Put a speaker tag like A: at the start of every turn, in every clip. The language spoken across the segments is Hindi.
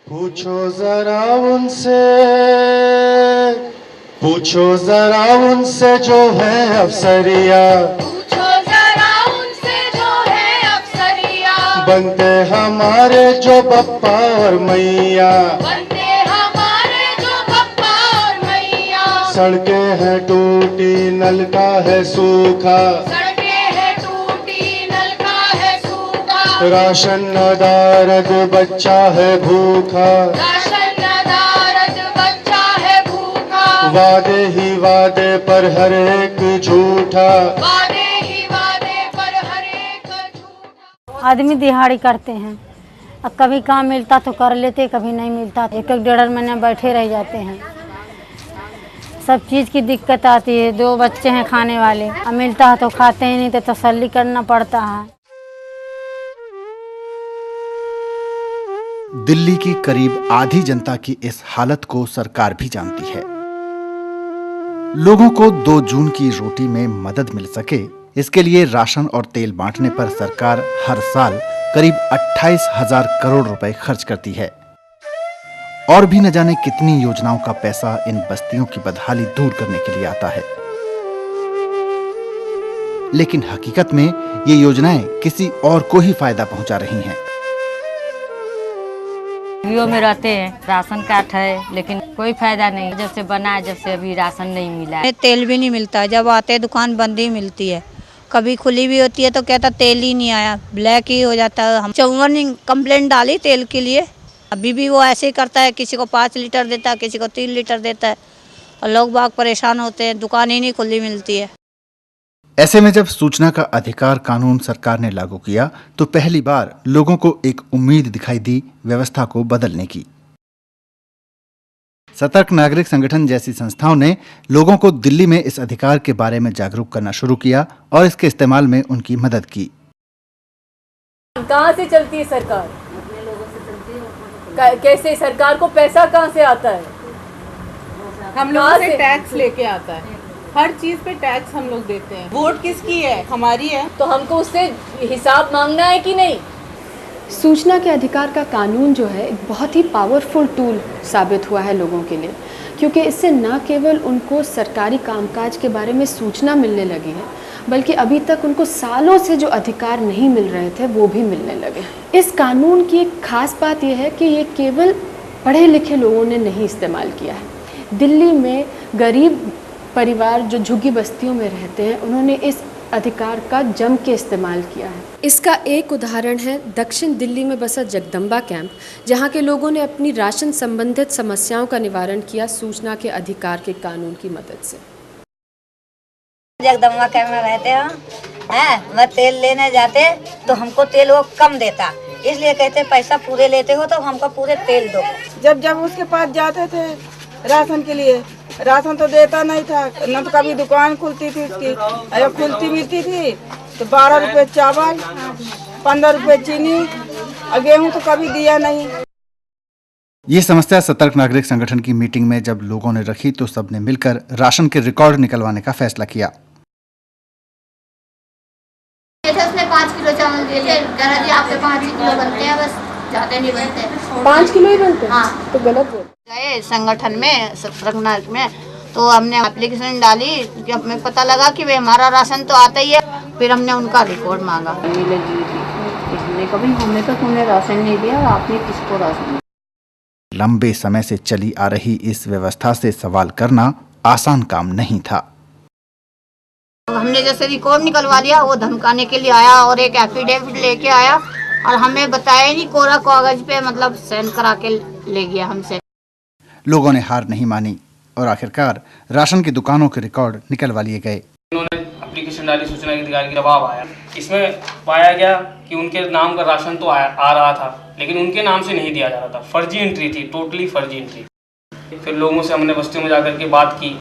A: पूछो जरा उनसे, पूछो जरा उनसे जो है अफसरिया,
B: पूछो जरा उनसे जो है अफसरिया,
A: बनते हमारे जो बप्पा और मैया,
B: बनते हमारे जो बप्पा और मैया।
A: सड़कें हैं टूटी नलका है सूखा,
B: सड़कें हैं टूटी नलका है सूखा,
A: राशन नदारद बच्चा है भूखा,
B: राशन नदारद बच्चा है भूखा,
A: वादे ही वादे पर हर एक झूठा,
B: वादे ही वादे पर हर एक झूठा।
C: आदमी दिहाड़ी करते हैं, अब कभी काम मिलता तो कर लेते, कभी नहीं मिलता तो एक एक डेढ़ महीने बैठे रह जाते हैं। सब चीज़ की दिक्कत आती है, 2 बच्चे हैं खाने वाले, अब मिलता है तो खाते ही नहीं तो तसल्ली करना पड़ता है।
D: दिल्ली की करीब आधी जनता की इस हालत को सरकार भी जानती है। लोगों को 2 जून की रोटी में मदद मिल सके, इसके लिए राशन और तेल बांटने पर सरकार हर साल करीब 28,000 करोड़ रुपए खर्च करती है और भी न जाने कितनी योजनाओं का पैसा इन बस्तियों की बदहाली दूर करने के लिए आता है। लेकिन हकीकत में ये योजनाएं किसी और को ही फायदा पहुंचा रही हैं।
E: गलियों में रहते हैं, राशन कार्ड है लेकिन कोई फायदा नहीं। जब से बना है, जब से अभी राशन नहीं मिला है।
F: तेल भी नहीं मिलता, जब आते हैं दुकान बंद ही मिलती है, कभी खुली भी होती है तो कहता तेल ही नहीं आया, ब्लैक ही हो जाता है। हम 54 कंप्लेंट डाली तेल के लिए, अभी भी वो ऐसे ही करता है, किसी को 5 लीटर देता है, किसी को 3 लीटर देता है और लोग बाग परेशान होते हैं, दुकान ही नहीं खुली मिलती है।
D: ऐसे में जब सूचना का अधिकार कानून सरकार ने लागू किया तो पहली बार लोगों को एक उम्मीद दिखाई दी व्यवस्था को बदलने की। सतर्क नागरिक संगठन जैसी संस्थाओं ने लोगों को दिल्ली में इस अधिकार के बारे में जागरूक करना शुरू किया और इसके इस्तेमाल में उनकी मदद की।
G: कहाँ से चलती है सरकार? कैसे सरकार को पैसा कहाँ से आता है?
H: हम लोगों से टैक्स लेके आता है, हर चीज पे टैक्स हम लोग देते हैं। वोट किसकी है? हमारी है,
G: तो हमको उससे हिसाब मांगना है कि नहीं?
I: सूचना के अधिकार का कानून जो है एक बहुत ही पावरफुल टूल साबित हुआ है लोगों के लिए, क्योंकि इससे न केवल उनको सरकारी कामकाज के बारे में सूचना मिलने लगी है, बल्कि अभी तक उनको सालों से जो अधिकार नहीं मिल रहे थे वो भी मिलने लगे। इस कानून की एक खास बात यह है कि ये केवल पढ़े लिखे लोगों ने नहीं इस्तेमाल किया है। दिल्ली में गरीब परिवार जो झुग्गी बस्तियों में रहते हैं, उन्होंने इस अधिकार का जम के इस्तेमाल किया है।
J: इसका एक उदाहरण है दक्षिण दिल्ली में बसा जगदम्बा कैंप, जहां के लोगों ने अपनी राशन संबंधित समस्याओं का निवारण किया सूचना के अधिकार के कानून की मदद से।
K: जगदम्बा कैंप में रहते हैं, मैं तेल लेने जाते तो हमको तेल वो कम देता, इसलिए कहते पैसा पूरे लेते हो तो हमको पूरे तेल दो।
H: जब उसके पास जाते थे राशन के लिए, राशन तो देता नहीं था, न तो कभी दुकान खुलती थी उसकी, अगर खुलती मिलती थी तो 12 रुपए चावल, 15 रुपए चीनी और गेहूँ तो कभी दिया नहीं।
D: ये समस्या सतर्क नागरिक संगठन की मीटिंग में जब लोगों ने रखी तो सबने मिलकर राशन के रिकॉर्ड निकलवाने का फैसला किया।
B: उसने 5 किलो चावल दिए थे, जी आपके 5 किलो बनते हैं, बस ज्यादा नहीं बनते।
I: 5 किलो ही बनते हैं?
B: हाँ।
I: तो गलत बोल
K: गए संगठन में सतर्क नागरिक में, तो हमने एप्लीकेशन डाली, जब हमें पता लगा कि वे हमारा राशन तो आता ही है, फिर हमने उनका रिकॉर्ड मांगा।
E: हमने तो तुमने राशन नहीं दिया, आपने किसको राशन?
D: लंबे समय से चली आ रही इस व्यवस्था से सवाल करना आसान काम नहीं था।
K: हमने जैसे रिकॉर्ड निकलवा लिया, वो धमकाने के लिए आया और एक एफिडेविट लेके आया और हमें बताया नहीं, कोरा कागज पे मतलब साइन करा के ले गया हमसे।
D: लोगों ने हार नहीं मानी और आखिरकार राशन की दुकानों के रिकॉर्ड निकलवा लिए गए।
L: उन्होंने एप्लीकेशन डाली, सूचना के अधिकार की दबाव आया, इसमें पाया गया कि उनके नाम का राशन तो आ रहा था, लेकिन उनके नाम से नहीं दिया जा रहा था, फर्जी एंट्री थी, टोटली फर्जी एंट्री। फिर लोगों से हमने बस्तियों में जाकर के बात की।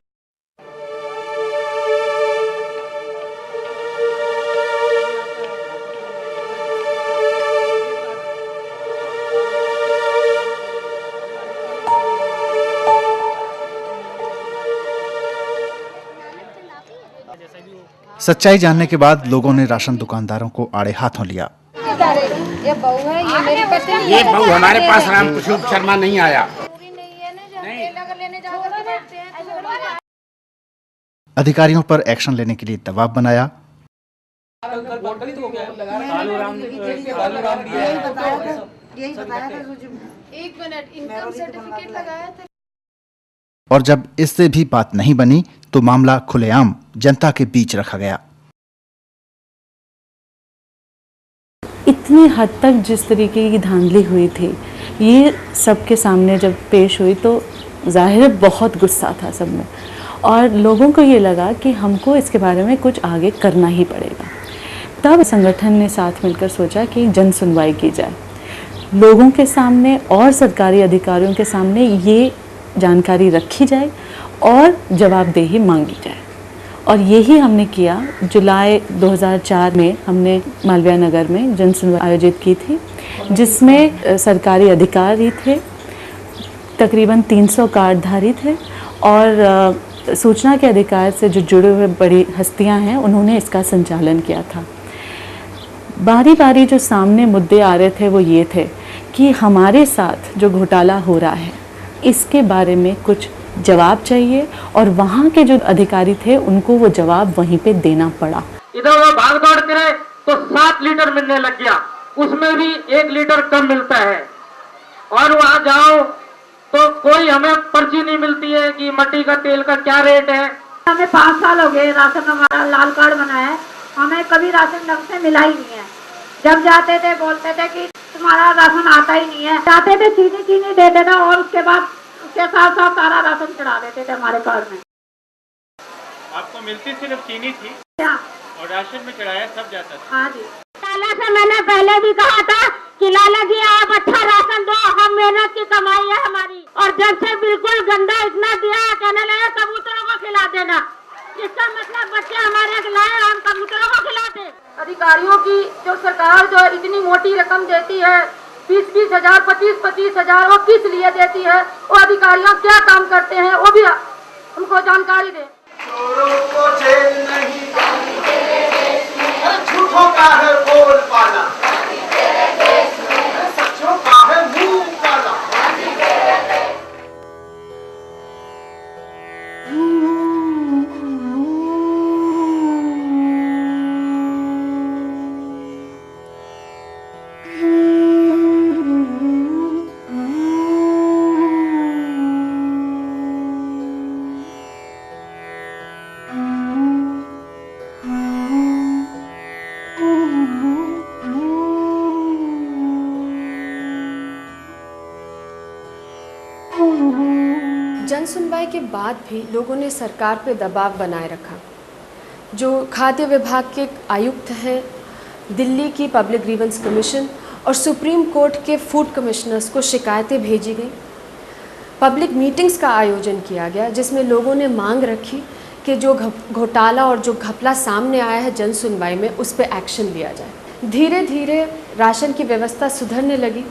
D: सच्चाई जानने के बाद लोगों ने राशन दुकानदारों को आड़े हाथों लिया।
M: ये बहू है, ये मेरी पत्नी।
N: ये बहू हमारे पास रामकुशुप शर्मा नहीं आया।
D: अधिकारियों पर एक्शन लेने के लिए दबाव बनाया।
M: एक मिनट, इनकम सर्टिफिकेट लगाया था।
D: और जब इससे भी बात नहीं बनी तो मामला खुलेआम जनता के बीच रखा गया।
O: इतनी हद तक जिस तरीके की धांधली हुई थी, ये सबके सामने जब पेश हुई तो जाहिर है बहुत गुस्सा था सब में, और लोगों को ये लगा कि हमको इसके बारे में कुछ आगे करना ही पड़ेगा। तब संगठन ने साथ मिलकर सोचा कि जन सुनवाई की जाए, लोगों के सामने और सरकारी अधिकारियों के सामने ये जानकारी रखी जाए और जवाबदेही मांगी जाए। और यही हमने किया। जुलाई 2004 में हमने मालवीय नगर में जन सुनवाई आयोजित की थी, जिसमें सरकारी अधिकारी थे, तकरीबन 300 कार्डधारी थे, और सूचना के अधिकार से जो जुड़े हुए बड़ी हस्तियां हैं उन्होंने इसका संचालन किया था। बारी बारी जो सामने मुद्दे आ रहे थे वो ये थे कि हमारे साथ जो घोटाला हो रहा है इसके बारे में कुछ जवाब चाहिए, और वहाँ के जो अधिकारी थे उनको वो जवाब वहीं पे देना पड़ा।
P: इधर वो भाग दौड़ करे तो 7 लीटर मिलने लग गया, उसमें भी 1 लीटर कम मिलता है। और वहाँ जाओ तो कोई हमें पर्ची नहीं मिलती है कि मट्टी का तेल का क्या रेट है।
Q: हमें 5 साल हो गए राशन, हमारा लाल कार्ड बना है, हमें कभी राशन ढंग से मिला ही नहीं है। जब जाते थे बोलते थे कि तुम्हारा राशन आता ही नहीं है, जाते थे चीनी दे देना और उसके बाद उसके साथ साथ सारा राशन चढ़ा देते थे हमारे कार्ड में।
P: आपको मिलती सिर्फ चीनी थी और राशन में चढ़ाया सब जाता था।
Q: हाँ जी। लाला से मैंने पहले भी कहा था कि लाला जी आप अच्छा राशन दो, हम मेहनत की कमाई है हमारी, और जब से बिल्कुल गंदा इतना दिया, कहने लगे कबूतरों को खिला देना। इसका मतलब बच्चे हमारे खिलाए, हम कबूतरों को खिलाते। अधिकारियों की जो सरकार जो इतनी मोटी रकम देती है, 20-20 हजार, 25-25 हजार, वो किस लिए देती है? वो अधिकारियों क्या काम करते हैं वो भी उनको जानकारी दे।
R: चोरों को जेल नहीं, झूठों का है बोल पाना, सच्चों का है मुंह काला।
J: जन सुनवाई के बाद भी लोगों ने सरकार पर दबाव बनाए रखा। जो खाद्य विभाग के आयुक्त हैं, दिल्ली की पब्लिक ग्रीवेंस कमीशन और सुप्रीम कोर्ट के फूड कमिश्नर्स को शिकायतें भेजी गई। पब्लिक मीटिंग्स का आयोजन किया गया, जिसमें लोगों ने मांग रखी कि जो घोटाला और जो घपला सामने आया है जन सुनवाई में, उस पर एक्शन लिया जाए। धीरे धीरे राशन की व्यवस्था सुधरने लगी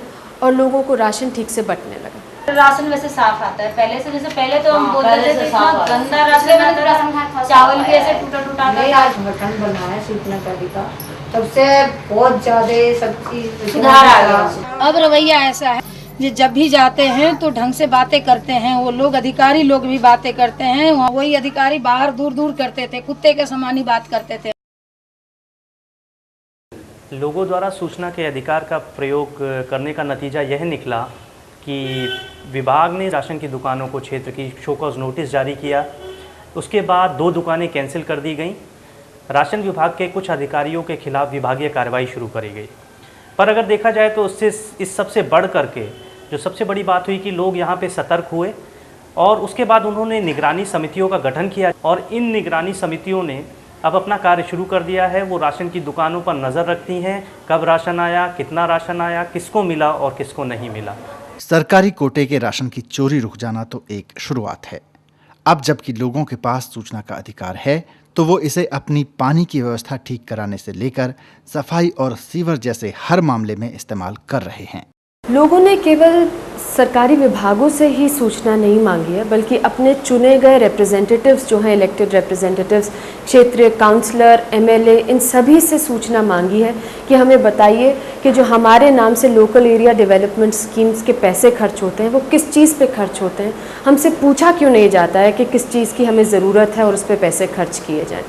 J: और लोगों को राशन ठीक से बंटने लगा।
K: राशन वैसे साफ आता है पहले से, जैसे पहले तो हम बोलते थे इतना गंदा राशन आता था, चावल भी ऐसे टूटा टूटा आता था।
S: आज बटन बना है सूचना का अधिकार, तब से बहुत ज्यादा सब चीज
K: सुधार आ गया।
T: अब रवैया ऐसा है कि जब भी जाते हैं तो ढंग से बातें करते हैं, वो लोग अधिकारी लोग भी बातें करते हैं। वही अधिकारी बाहर दूर दूर करते थे, कुत्ते के समान ही बात करते थे।
U: लोगों द्वारा सूचना के अधिकार का प्रयोग करने का नतीजा यह निकला कि विभाग ने राशन की दुकानों को क्षेत्र की शो कॉज नोटिस जारी किया। उसके बाद 2 दुकानें कैंसिल कर दी गईं। राशन विभाग के कुछ अधिकारियों के खिलाफ विभागीय कार्रवाई शुरू करी गई। पर अगर देखा जाए तो उससे इस सबसे बढ़ करके जो सबसे बड़ी बात हुई कि लोग यहाँ पे सतर्क हुए, और उसके बाद उन्होंने निगरानी समितियों का गठन किया, और इन निगरानी समितियों ने अब अपना कार्य शुरू कर दिया है। वो राशन की दुकानों पर नज़र रखती हैं, कब राशन आया, कितना राशन आया, किसको मिला और किसको नहीं मिला।
D: सरकारी कोटे के राशन की चोरी रुक जाना तो एक शुरुआत है। अब जबकि लोगों के पास सूचना का अधिकार है तो वो इसे अपनी पानी की व्यवस्था ठीक कराने से लेकर सफाई और सीवर जैसे हर मामले में इस्तेमाल कर रहे हैं।
I: लोगों ने केवल सरकारी विभागों से ही सूचना नहीं मांगी है, बल्कि अपने चुने गए रिप्रेजेंटेटिव्स जो हैं, इलेक्टेड रिप्रेजेंटेटिव्स, क्षेत्रीय काउंसलर, एमएलए, इन सभी से सूचना मांगी है कि हमें बताइए कि जो हमारे नाम से लोकल एरिया डेवलपमेंट स्कीम्स के पैसे खर्च होते हैं वो किस चीज़ पे खर्च होते हैं। हमसे पूछा क्यों नहीं जाता है कि किस चीज़ की हमें ज़रूरत है और उस पर पैसे खर्च किए जाएँ।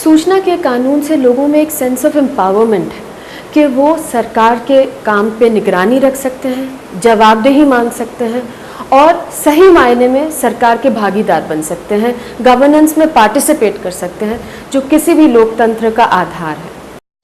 I: सूचना के कानून से लोगों में एक सेंस ऑफ एम्पावरमेंट है कि वो सरकार के काम पे निगरानी रख सकते हैं, जवाबदेही मांग सकते हैं और सही मायने में सरकार के भागीदार बन सकते हैं, गवर्नेंस में पार्टिसिपेट कर सकते हैं, जो किसी भी लोकतंत्र का आधार है।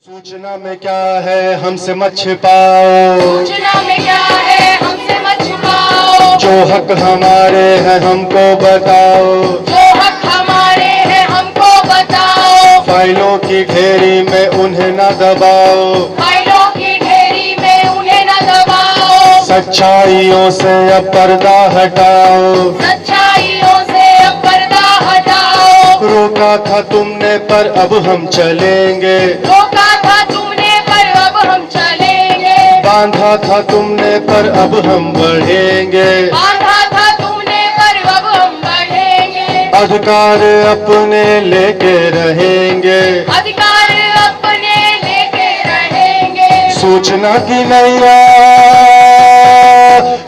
A: सूचना में क्या है हमसे मत छिपाओ,
R: सूचना में क्या है हमसे मत छिपाओ,
A: जो हक हमारे हैं हमको बताओ,
R: जो हक हमारे हैं हमको बताओ,
A: फाइलों की ढेरी में उन्हें न दबाओ,
R: फाइलों की ढेरी में उन्हें न दबाओ,
A: सच्चाइयों से अब पर्दा हटाओ,
R: सच्चाइयों से अब पर्दा हटाओ,
A: रोका था तुमने पर अब हम चलेंगे,
R: रोका था तुमने पर अब हम चलेंगे,
A: बांधा था तुमने पर अब हम बढ़ेंगे,
R: बांधा था तुमने पर अब हम बढ़ेंगे,
A: अधिकार अपने लेके रहेंगे,
R: अधिकार अपने लेके रहेंगे,
A: सूचना की नैया,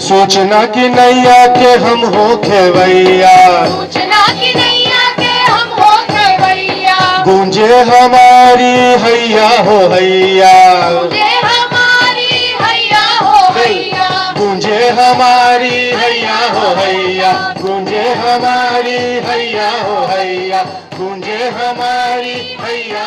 A: सूचना की नैया के हम हो खेवैया,
R: सूचना की नैया के हम हो खेवैया,
A: गूंजे हमारी हैया हो हैया,
R: गूंजे हमारी हैया हो हैया,
A: गूंजे हमारी हैया हो हैया, गूंजे हमारी हैया हो हैया, गूंजे हमारी हैया